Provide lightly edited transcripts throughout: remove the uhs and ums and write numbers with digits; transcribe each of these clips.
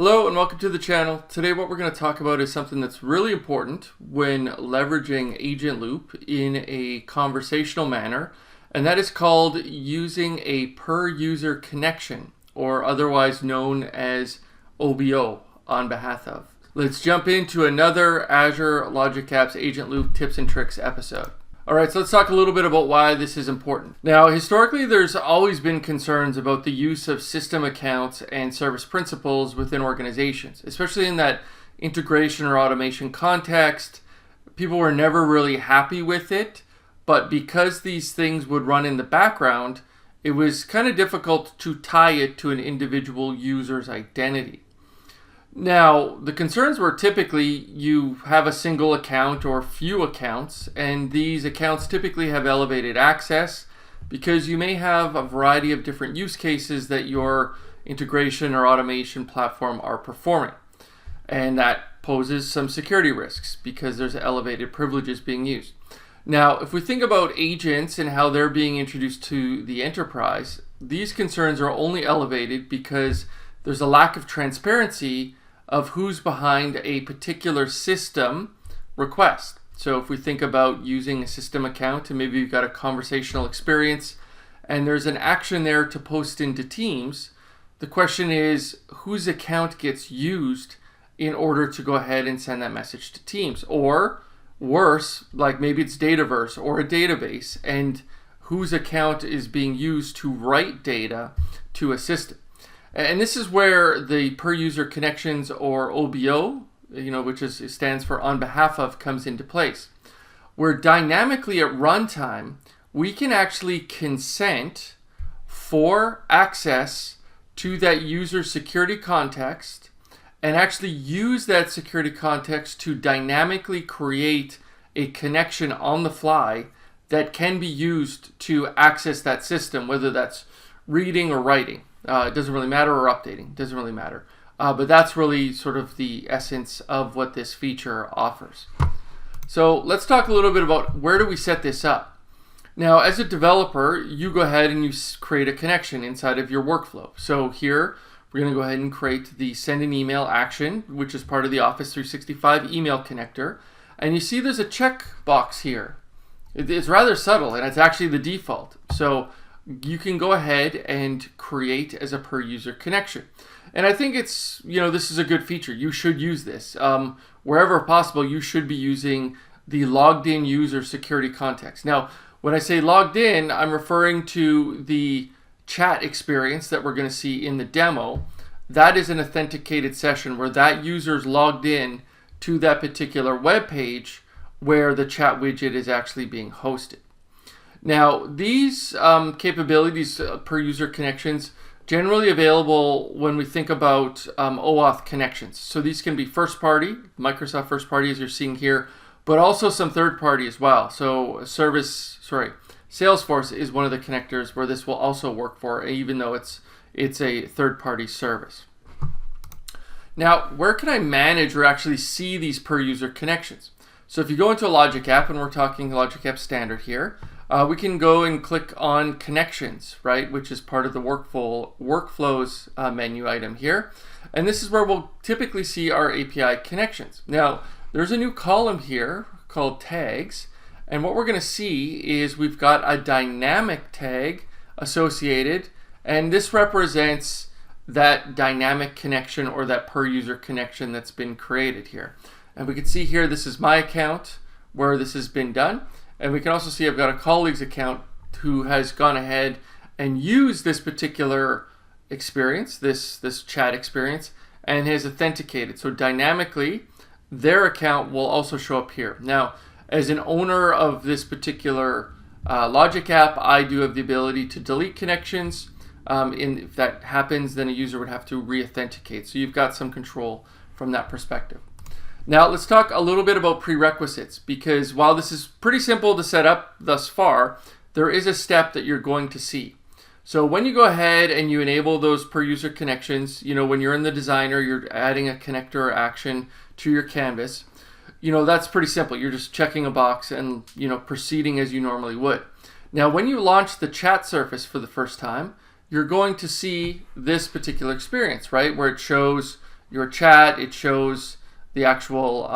Hello and welcome to the channel. Today what we're going to talk about is something that's really important when leveraging Agent Loop in a conversational manner, and that is called using a per user connection, or otherwise known as OBO, on behalf of. Let's jump into another Azure Logic Apps Agent Loop tips and tricks episode. Alright, so let's talk a little bit about why this is important. Now, historically, there's always been concerns about the use of system accounts and service principals within organizations, especially in that integration or automation context. People were never really happy with it, but because these things would run in the background, it was kind of difficult to tie it to an individual user's identity. Now, the concerns were typically you have a single account or few accounts, and these accounts typically have elevated access because you may have a variety of different use cases that your integration or automation platform are performing. And that poses some security risks because there's elevated privileges being used. Now, if we think about agents and how they're being introduced to the enterprise, these concerns are only elevated because there's a lack of transparency of who's behind a particular system request. So if we think about using a system account and maybe you've got a conversational experience and there's an action there to post into Teams, the question is whose account gets used in order to go ahead and send that message to Teams? Or worse, like maybe it's Dataverse or a database, and whose account is being used to write data to a system. And this is where the per user connections, or OBO, which stands for on behalf of, comes into place. Where dynamically at runtime, we can actually consent for access to that user security context and actually use that security context to dynamically create a connection on the fly that can be used to access that system, whether that's reading or writing. It doesn't really matter, or updating, doesn't really matter. But that's really sort of the essence of what this feature offers. So let's talk a little bit about where do we set this up. Now, as a developer, you go ahead and you create a connection inside of your workflow. So here, we're going to go ahead and create the send an email action, which is part of the Office 365 email connector. And you see there's a checkbox here. It's rather subtle, and it's actually the default. So you can go ahead and create as a per user connection. And I think it's, this is a good feature. You should use this. Wherever possible, you should be using the logged in user security context. Now, when I say logged in, I'm referring to the chat experience that we're going to see in the demo. That is an authenticated session where that user's logged in to that particular web page where the chat widget is actually being hosted. Now, these capabilities, per user connections, generally available when we think about OAuth connections. So these can be first party, Microsoft first party as you're seeing here, but also some third party as well. So Salesforce is one of the connectors where this will also work for, even though it's a third party service. Now, where can I manage or actually see these per user connections? So if you go into a Logic App, and we're talking Logic App Standard here, we can go and click on Connections, right, which is part of the Workflows menu item here. And this is where we'll typically see our API connections. Now, there's a new column here called Tags. And what we're going to see is we've got a dynamic tag associated. And this represents that dynamic connection or that per user connection that's been created here. And we can see here, this is my account where this has been done. And we can also see I've got a colleague's account who has gone ahead and used this particular experience, this chat experience, and has authenticated. So dynamically, their account will also show up here. Now, as an owner of this particular Logic App, I do have the ability to delete connections. If that happens, then a user would have to re-authenticate. So you've got some control from that perspective. Now let's talk a little bit about prerequisites, because while this is pretty simple to set up thus far, there is a step that you're going to see. So when you go ahead and you enable those per user connections, when you're in the designer, you're adding a connector or action to your canvas, that's pretty simple. You're just checking a box and, proceeding as you normally would. Now, when you launch the chat surface for the first time, you're going to see this particular experience, right? Where it shows your chat. It shows the actual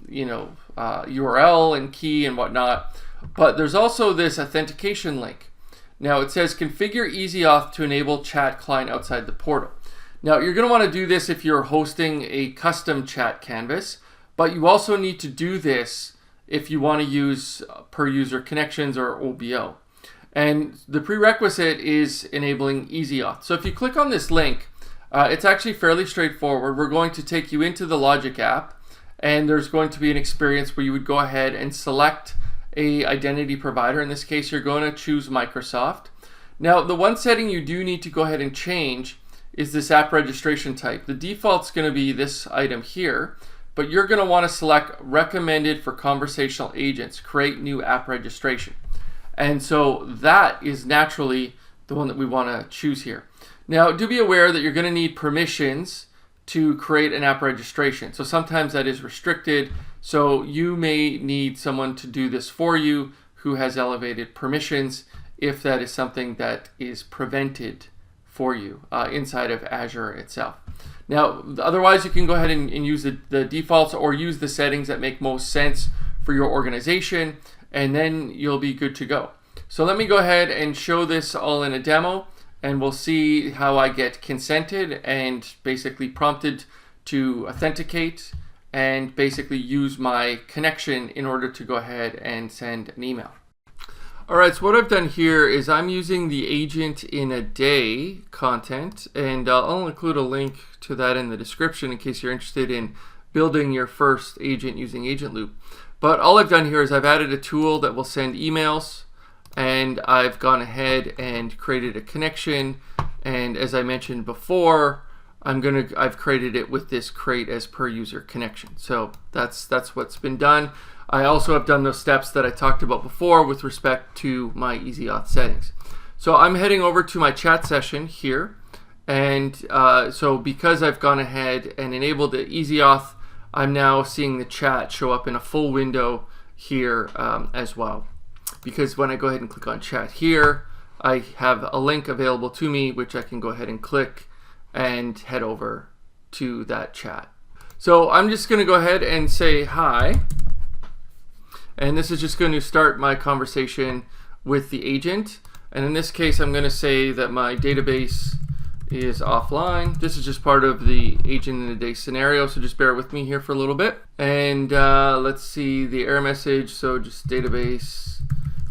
URL and key and whatnot. But there's also this authentication link. Now it says configure EasyAuth to enable chat client outside the portal. Now you're going to want to do this if you're hosting a custom chat canvas, but you also need to do this if you want to use per user connections or OBO. And the prerequisite is enabling EasyAuth. So if you click on this link, it's actually fairly straightforward. We're going to take you into the Logic app, and there's going to be an experience where you would go ahead and select a identity provider. In this case, you're going to choose Microsoft. Now, the one setting you do need to go ahead and change is this app registration type. The default's going to be this item here, but you're going to want to select recommended for conversational agents, create new app registration. And so that is naturally the one that we want to choose here. Now, do be aware that you're going to need permissions to create an app registration. So sometimes that is restricted. So you may need someone to do this for you who has elevated permissions if that is something that is prevented for you inside of Azure itself. Now, otherwise you can go ahead and use the defaults or use the settings that make most sense for your organization, and then you'll be good to go. So let me go ahead and show this all in a demo, and we'll see how I get consented and basically prompted to authenticate and basically use my connection in order to go ahead and send an email. All right, so what I've done here is I'm using the agent in a day content, and I'll include a link to that in the description in case you're interested in building your first agent using Agent Loop. But all I've done here is I've added a tool that will send emails, and I've gone ahead and created a connection. And as I mentioned before, I've created it with this create as per user connection. So that's what's been done. I also have done those steps that I talked about before with respect to my EasyAuth settings. So I'm heading over to my chat session here. And so because I've gone ahead and enabled the EasyAuth, I'm now seeing the chat show up in a full window here as well. Because when I go ahead and click on chat here, I have a link available to me, which I can go ahead and click and head over to that chat. So I'm just going to go ahead and say hi. And this is just going to start my conversation with the agent. And in this case, I'm going to say that my database is offline. This is just part of the agent in a day scenario, so just bear with me here for a little bit. And let's see the error message. So just database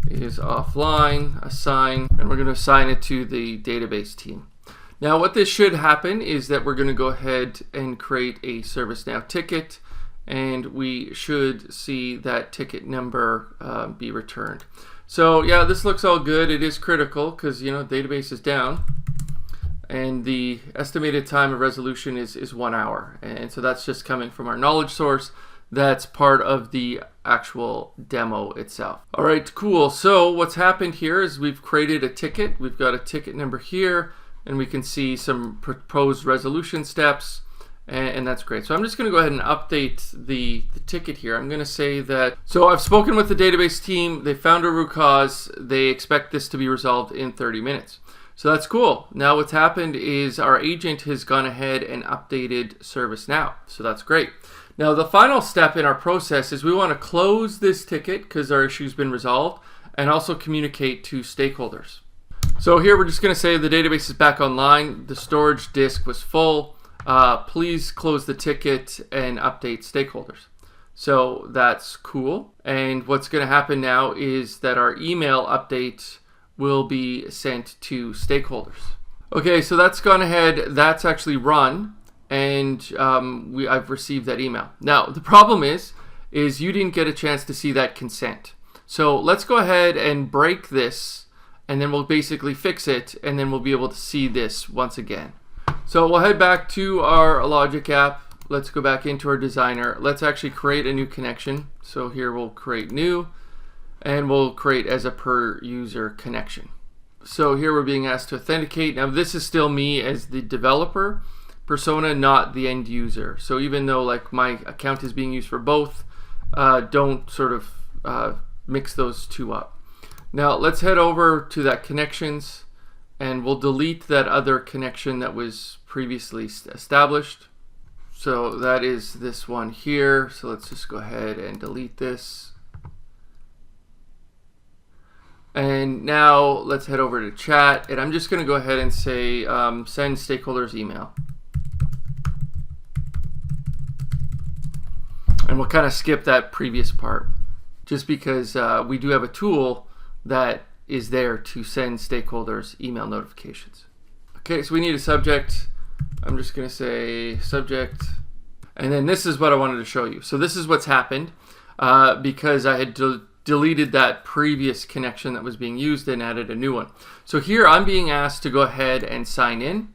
is offline, assign, and we're going to assign it to the database team. Now what this should happen is that we're going to go ahead and create a ServiceNow ticket, and we should see that ticket number be returned. So yeah, this looks all good. It is critical because database is down, and the estimated time of resolution is 1 hour, and so that's just coming from our knowledge source. That's part of the actual demo itself. All right, cool. So what's happened here is we've created a ticket. We've got a ticket number here, and we can see some proposed resolution steps, and that's great. So I'm just going to go ahead and update the ticket here. I'm going to say that, so I've spoken with the database team. They found a root cause. They expect this to be resolved in 30 minutes. So that's cool. Now what's happened is our agent has gone ahead and updated ServiceNow. So that's great. Now the final step in our process is we want to close this ticket because our issue's been resolved, and also communicate to stakeholders. So here we're just going to say the database is back online. The storage disk was full. Please close the ticket and update stakeholders. So that's cool. And what's going to happen now is that our email update will be sent to stakeholders. Okay, so that's gone ahead. That's actually run. And I've received that email. Now, the problem is you didn't get a chance to see that consent. So let's go ahead and break this, and then we'll basically fix it, and then we'll be able to see this once again. So we'll head back to our Logic app. Let's go back into our designer. Let's actually create a new connection. So here we'll create new, and we'll create as a per user connection. So here we're being asked to authenticate. Now this is still me as the developer persona, not the end user. So even though like my account is being used for both, don't sort of mix those two up. Now let's head over to that connections, and we'll delete that other connection that was previously established. So that is this one here. So let's just go ahead and delete this. And now let's head over to chat, and I'm just going to go ahead and say send stakeholders email. And we'll kind of skip that previous part just because we do have a tool that is there to send stakeholders email notifications. Okay, so we need a subject. I'm just going to say subject. And then this is what I wanted to show you. So this is what's happened because I had deleted that previous connection that was being used and added a new one. So here I'm being asked to go ahead and sign in.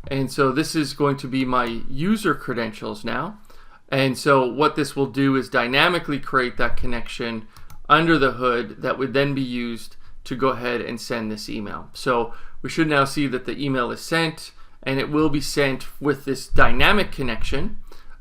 And so this is going to be my user credentials now. And so what this will do is dynamically create that connection under the hood that would then be used to go ahead and send this email. So we should now see that the email is sent, and it will be sent with this dynamic connection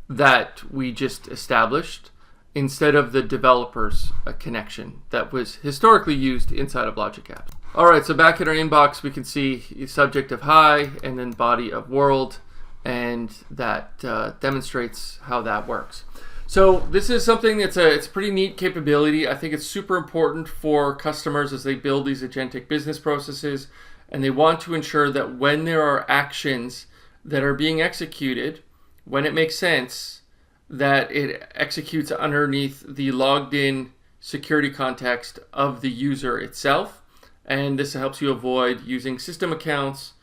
that we just established instead of the developer's connection that was historically used inside of Logic Apps. All right, so back in our inbox, we can see subject of hi and then body of world, and that demonstrates how that works. So this is something that's it's a pretty neat capability. I think it's super important for customers as they build these agentic business processes, and they want to ensure that when there are actions that are being executed, when it makes sense, that it executes underneath the logged in security context of the user itself. And this helps you avoid using system accounts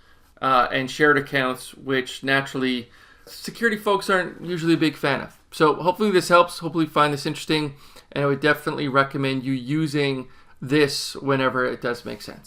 and shared accounts, which naturally security folks aren't usually a big fan of. So hopefully this helps. Hopefully you find this interesting. And I would definitely recommend you using this whenever it does make sense.